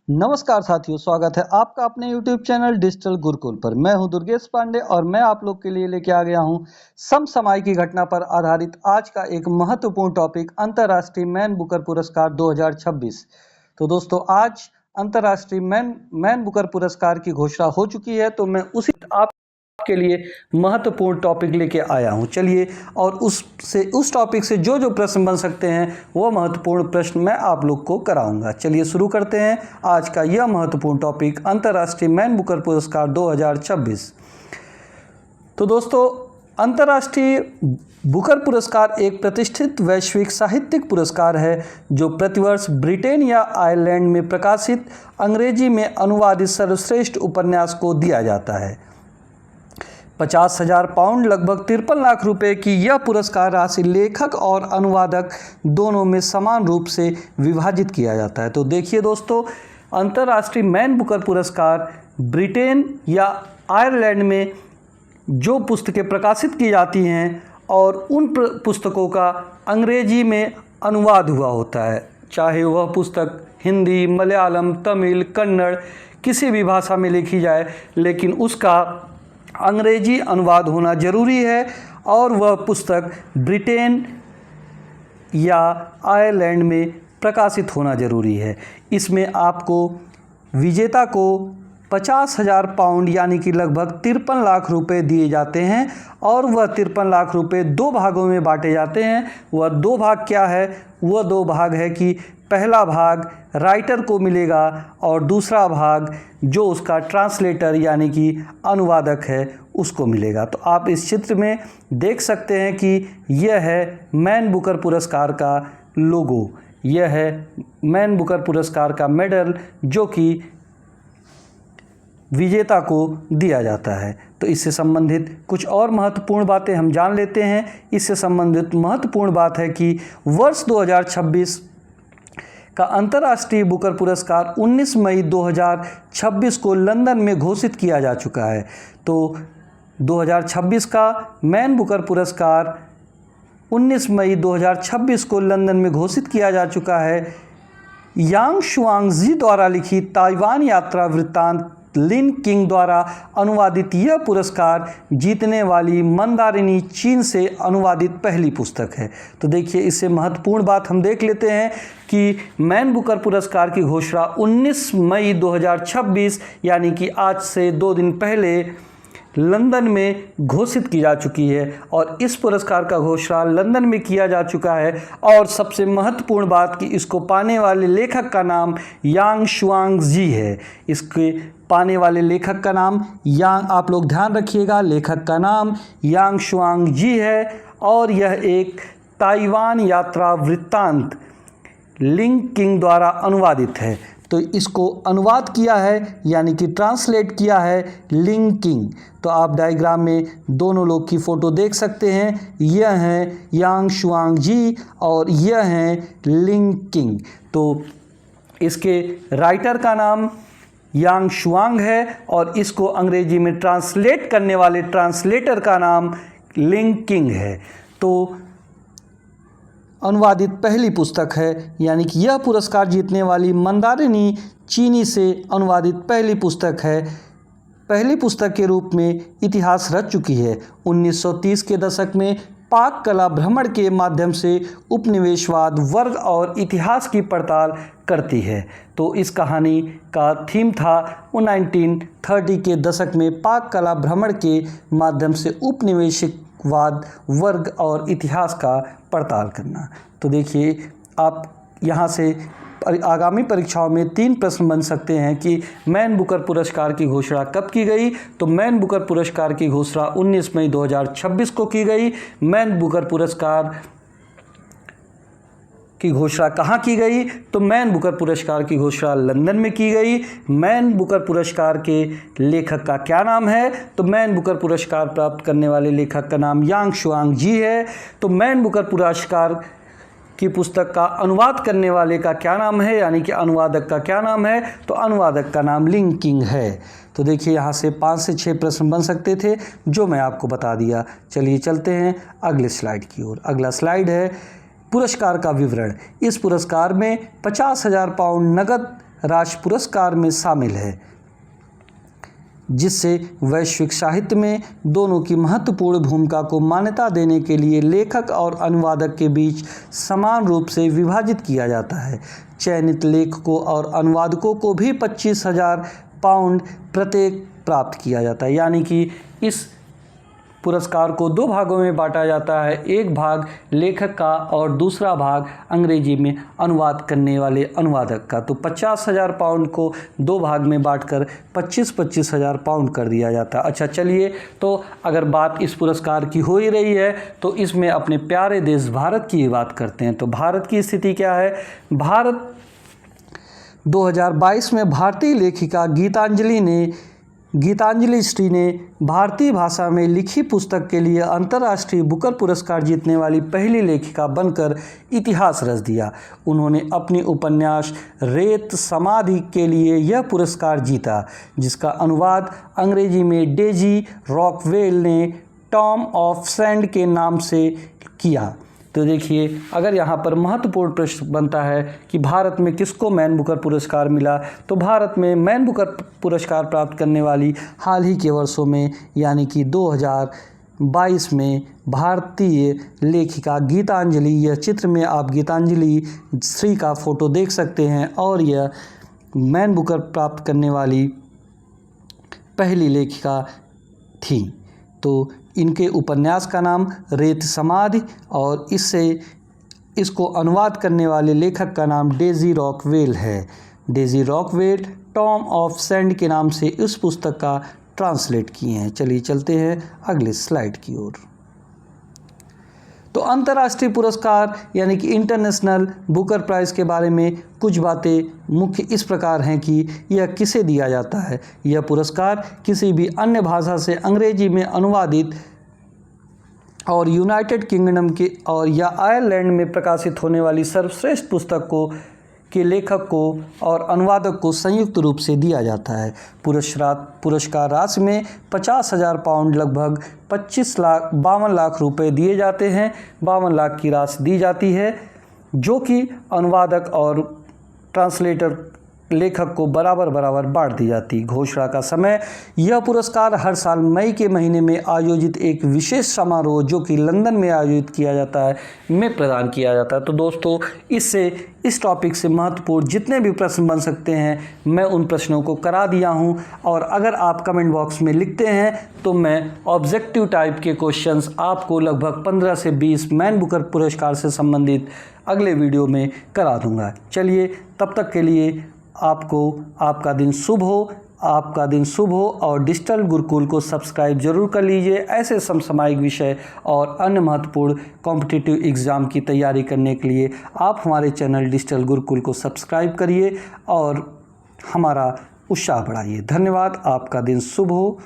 नमस्कार साथियों, स्वागत है आपका अपने YouTube चैनल डिजिटल गुरुकुल पर। मैं हूं दुर्गेश पांडे और मैं आप लोग के लिए लेके आ गया हूं समसामयिक घटना पर आधारित आज का एक महत्वपूर्ण टॉपिक, अंतर्राष्ट्रीय मैन बुकर पुरस्कार 2026। तो दोस्तों, आज अंतर्राष्ट्रीय मैन बुकर पुरस्कार की घोषणा हो चुकी है, तो मैं उसी के लिए महत्वपूर्ण टॉपिक लेके आया हूं। चलिए, और उस टॉपिक से जो प्रश्न बन सकते हैं वो महत्वपूर्ण प्रश्न मैं आप लोग को कराऊंगा। चलिए शुरू करते हैं आज का यह महत्वपूर्ण टॉपिक, अंतर्राष्ट्रीय मैन बुकर पुरस्कार 2026। तो दोस्तों, अंतर्राष्ट्रीय बुकर पुरस्कार एक प्रतिष्ठित वैश्विक साहित्यिक पुरस्कार है जो प्रतिवर्ष ब्रिटेन या आयरलैंड में प्रकाशित अंग्रेजी में अनुवादित सर्वश्रेष्ठ उपन्यास को दिया जाता है। 50,000 पाउंड लगभग 53 लाख रुपए की यह पुरस्कार राशि लेखक और अनुवादक दोनों में समान रूप से विभाजित किया जाता है। तो देखिए दोस्तों, अंतर्राष्ट्रीय मैन बुकर पुरस्कार ब्रिटेन या आयरलैंड में जो पुस्तकें प्रकाशित की जाती हैं और उन पुस्तकों का अंग्रेजी में अनुवाद हुआ होता है, चाहे वह पुस्तक हिंदी, मलयालम, तमिल, कन्नड़ किसी भी भाषा में लिखी जाए, लेकिन उसका अंग्रेजी अनुवाद होना ज़रूरी है और वह पुस्तक ब्रिटेन या आयरलैंड में प्रकाशित होना ज़रूरी है। इसमें आपको विजेता को 50,000 पाउंड यानी कि लगभग 53 लाख रुपए दिए जाते हैं और वह 53 लाख रुपए दो भागों में बांटे जाते हैं। वह दो भाग क्या है? वह दो भाग है कि पहला भाग राइटर को मिलेगा और दूसरा भाग जो उसका ट्रांसलेटर यानी कि अनुवादक है उसको मिलेगा। तो आप इस चित्र में देख सकते हैं कि यह है मैन बुकर पुरस्कार का लोगो, यह है मैन बुकर पुरस्कार का मेडल जो कि विजेता को दिया जाता है। तो इससे संबंधित कुछ और महत्वपूर्ण बातें हम जान लेते हैं। इससे संबंधित महत्वपूर्ण बात है कि वर्ष 2026 का अंतर्राष्ट्रीय बुकर पुरस्कार 19 मई 2026 को लंदन में घोषित किया जा चुका है। तो 2026 का मैन बुकर पुरस्कार 19 मई 2026 को लंदन में घोषित किया जा चुका है। यांग शुआंगजी द्वारा लिखित ताइवान यात्रा वृत्तांत लिन किंग द्वारा अनुवादित यह पुरस्कार जीतने वाली मंदारिनी चीन से अनुवादित पहली पुस्तक है। तो देखिए, इससे महत्वपूर्ण बात हम देख लेते हैं कि मैन बुकर पुरस्कार की घोषणा 19 मई 2026 यानी कि आज से 2 दिन पहले लंदन में घोषित की जा चुकी है और इस पुरस्कार का घोषणा लंदन में किया जा चुका है। और सबसे महत्वपूर्ण बात कि इसको पाने वाले लेखक का नाम यांग शुआंगजी है। इसके पाने वाले लेखक का नाम आप लोग ध्यान रखिएगा, लेखक का नाम यांग शुआंगजी है और यह एक ताइवान यात्रा वृत्तांत लिन किंग द्वारा अनुवादित है। तो इसको अनुवाद किया है यानी कि ट्रांसलेट किया है लिन किंग। तो आप डायग्राम में दोनों लोग की फ़ोटो देख सकते हैं, यह हैं यांग शुआंगजी और यह हैं लिन किंग। तो इसके राइटर का नाम यांग शुआंग है और इसको अंग्रेजी में ट्रांसलेट करने वाले ट्रांसलेटर का नाम लिन किंग है। तो अनुवादित पहली पुस्तक है, यानी कि यह पुरस्कार जीतने वाली मंदारिनी चीनी से अनुवादित पहली पुस्तक है। पहली पुस्तक के रूप में इतिहास रच चुकी है। 1930 के दशक में पाक कला भ्रमण के माध्यम से उपनिवेशवाद, वर्ग और इतिहास की पड़ताल करती है। तो इस कहानी का थीम था 1930 के दशक में पाक कला भ्रमण के माध्यम से उपनिवेशवाद, वर्ग और इतिहास का पड़ताल करना। तो देखिए, आप यहाँ से आगामी परीक्षाओं में 3 प्रश्न बन सकते हैं कि मैन बुकर पुरस्कार की घोषणा कब की गई। तो मैन बुकर पुरस्कार की घोषणा 19 मई 2026 को की गई। मैन बुकर पुरस्कार की घोषणा कहाँ की गई? तो मैन बुकर पुरस्कार की घोषणा लंदन में की गई। मैन बुकर पुरस्कार के लेखक का क्या नाम है? तो मैन बुकर पुरस्कार प्राप्त करने वाले लेखक का नाम यांग शुआंगजी है। तो मैन बुकर पुरस्कार की पुस्तक का अनुवाद करने वाले का क्या नाम है, यानी कि अनुवादक का क्या नाम है? तो अनुवादक का नाम लिन किंग है। तो देखिए, यहाँ से 5 से 6 प्रश्न बन सकते थे जो मैं आपको बता दिया। चलिए चलते हैं अगले स्लाइड की ओर। अगला स्लाइड है पुरस्कार का विवरण। इस पुरस्कार में 50,000 पाउंड नगद राष्ट्रीय पुरस्कार में शामिल है, जिससे वैश्विक साहित्य में दोनों की महत्वपूर्ण भूमिका को मान्यता देने के लिए लेखक और अनुवादक के बीच समान रूप से विभाजित किया जाता है। चयनित लेखकों और अनुवादकों को भी 25,000 पाउंड प्रत्येक प्राप्त किया जाता है। यानी कि इस पुरस्कार को दो भागों में बांटा जाता है, एक भाग लेखक का और दूसरा भाग अंग्रेजी में अनुवाद करने वाले अनुवादक का। तो 50,000 पाउंड को दो भाग में बांटकर 25,000 पाउंड कर दिया जाता है। अच्छा चलिए, तो अगर बात इस पुरस्कार की हो ही रही है तो इसमें अपने प्यारे देश भारत की बात करते हैं। तो भारत की स्थिति क्या है? भारत 2022 में भारतीय लेखिका गीतांजलि श्री ने भारतीय भाषा में लिखी पुस्तक के लिए अंतर्राष्ट्रीय बुकर पुरस्कार जीतने वाली पहली लेखिका बनकर इतिहास रच दिया। उन्होंने अपनी उपन्यास रेत समाधि के लिए यह पुरस्कार जीता, जिसका अनुवाद अंग्रेजी में डेजी रॉकवेल ने टॉम ऑफ सैंड के नाम से किया। तो देखिए, अगर यहाँ पर महत्वपूर्ण प्रश्न बनता है कि भारत में किसको मैन बुकर पुरस्कार मिला, तो भारत में मैन बुकर पुरस्कार प्राप्त करने वाली हाल ही के वर्षों में यानी कि 2022 में भारतीय लेखिका गीतांजलि, यह चित्र में आप गीतांजलि श्री का फोटो देख सकते हैं और यह मैन बुकर प्राप्त करने वाली पहली लेखिका थी। तो इनके उपन्यास का नाम रेत समाधि और इसको अनुवाद करने वाले लेखक का नाम डेजी रॉकवेल है। Daisy Rockwell Tom of sand के नाम से इस पुस्तक का ट्रांसलेट किए हैं। चलिए चलते हैं अगले स्लाइड की ओर। तो अंतर्राष्ट्रीय पुरस्कार यानी कि इंटरनेशनल बुकर प्राइज़ के बारे में कुछ बातें मुख्य इस प्रकार हैं कि यह किसे दिया जाता है। यह पुरस्कार किसी भी अन्य भाषा से अंग्रेजी में अनुवादित और यूनाइटेड किंगडम के और या आयरलैंड में प्रकाशित होने वाली सर्वश्रेष्ठ पुस्तक के लेखक को और अनुवादक को संयुक्त रूप से दिया जाता है। पुरस्कार राशि में 50,000 पाउंड लगभग 52 लाख रुपए दिए जाते हैं। 52 लाख की राशि दी जाती है, जो कि अनुवादक और ट्रांसलेटर लेखक को बराबर बांट दी जाती। घोषणा का समय, यह पुरस्कार हर साल मई के महीने में आयोजित एक विशेष समारोह जो कि लंदन में आयोजित किया जाता है में प्रदान किया जाता है। तो दोस्तों, इस टॉपिक से महत्वपूर्ण जितने भी प्रश्न बन सकते हैं मैं उन प्रश्नों को करा दिया हूं, और अगर आप कमेंट बॉक्स में लिखते हैं तो मैं ऑब्जेक्टिव टाइप के क्वेश्चंस आपको लगभग 15 से 20 मैन बुकर पुरस्कार से संबंधित अगले वीडियो में करा दूंगा। चलिए, तब तक के लिए आपका दिन शुभ हो और डिजिटल गुरुकुल को सब्सक्राइब जरूर कर लीजिए। ऐसे समसामयिक विषय और अन्य महत्वपूर्ण कॉम्पिटिटिव एग्ज़ाम की तैयारी करने के लिए आप हमारे चैनल डिजिटल गुरुकुल को सब्सक्राइब करिए और हमारा उत्साह बढ़ाइए। धन्यवाद। आपका दिन शुभ हो।